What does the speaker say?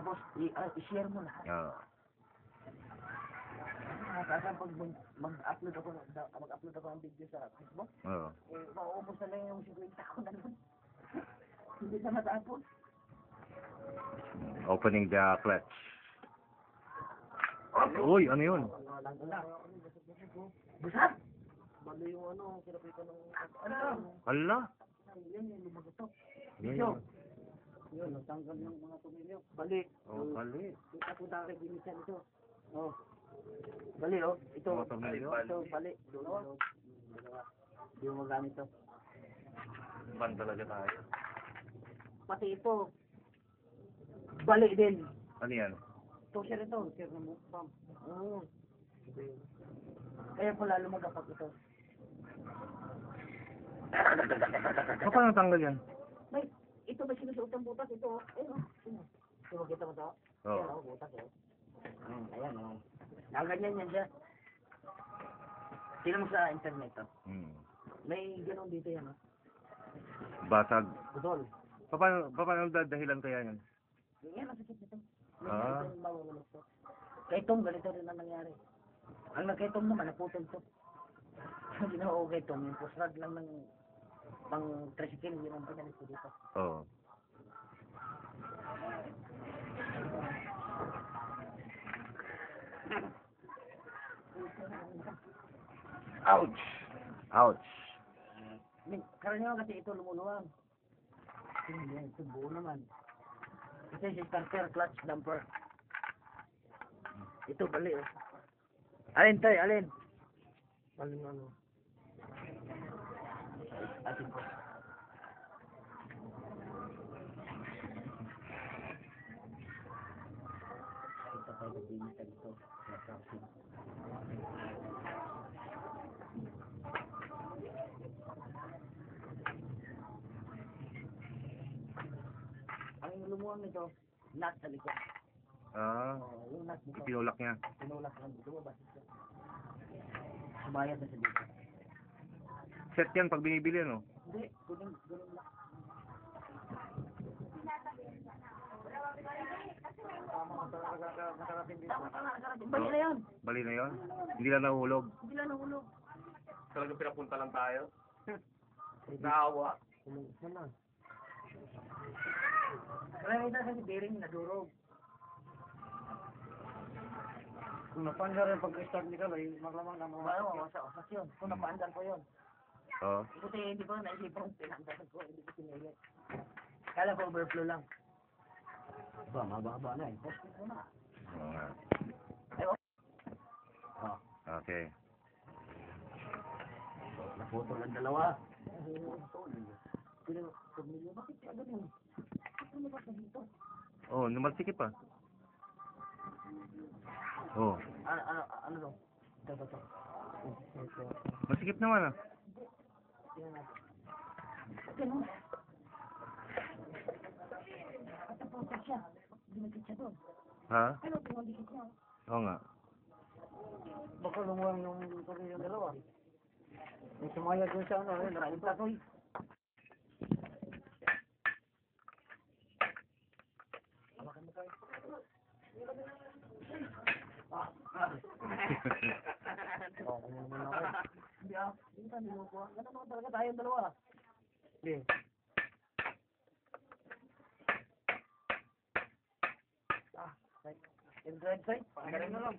Tapos, i-share mo lahat. Oo. Kasi pag mag-upload ako ng video sa Facebook, Oo. mauubos na lang yung 50 ko na lang. Hindi na matapos. Opening the clutch. Uy, ano yun? Busap! Bali yung kinapitan ng... Hala. Yan yung lumagotok. Yan. Yun, natanggal ng mga tumilyo. Bali. Oh, bali. Kita ko dati ginisan ito. Oh. Bali, oh. Ito. Mga tumilyo? Ito, bali. Doon. Hindi mo magamit ito. Ban talaga tayo. Pati ito. Bali din. Ano yan? Tosher ito. Tosher na mukbang. Kaya pala lumagapag ito. Paano tanggal yan? May, ito may sinusuot ng butas. Ito, ayun. Ito, makita mo ito? Oo. Ayan, butas eh. Ayan, ganyan yan siya. Tingnan mo sa internet to. May ganun dito yan, Basag. Budol. Paano dahilan kaya yan? Yan ang sakit nito. Ah. May mawawala to. Kay Tom, ganito rin ang nangyari. Ang nagkay Tom naman, naputol to. Ang ginawa ko kay Tom, yung pusrad lang ng pang tricycle, yun ang pinalis ko dito. Oo. Ouch! Ouch! Karaniwan kasi ito lumuluwang. Hindi, ito buo naman. Ito yung starter, clutch, damper. Ito, bali oh. Alin tayo, alin? Alin ano? Atin ko. Kita tayo nagbinitan ito. Ang lumuwang nito, nut sa likod. Ah, Yung nut nito. pinulak niya. Pinulak lang dito, lumabas ito. Sumayad na sa dito. Set yan pag binibili, no? Hindi, ganun lang. Bali na yan. Bali na yon. Hindi lang nahulog. Hindi lang nahulog. Talagang pinapunta lang tayo. Naawa. Isa na. Kaya ito kasi bearing nadurog. Kung napaandar yung pag-start ni Kaloy, maglamang na mga wasak yun. Kung napaandar ko yun. Oo. Ikuti, hindi ko naisipan kung pinandaran ko, hindi ko pinilit. Kala ko overflow lang. Ba, mababa na eh. Posted ko na. Oo nga. Ay, oh. Okay. Naputol ang dalawa. Pero, pagmilyo, bakit kaya ganun? Bakit lumabas na dito? Oh, numalsikip pa. Oh. Ano to? Ito. Masikip naman ah. Tingnan natin. Ganun. At ang putok siya. Dinagit siya doon. Ha? Ano, tumandikit siya. Oo nga. Baka lumuwang yung dalawa. May sumayad doon sa maraming platoy. Hindi ka nilukuha. Ganun naman talaga tayong dalawa. Hindi. Right. In drive side, pagaling na lang.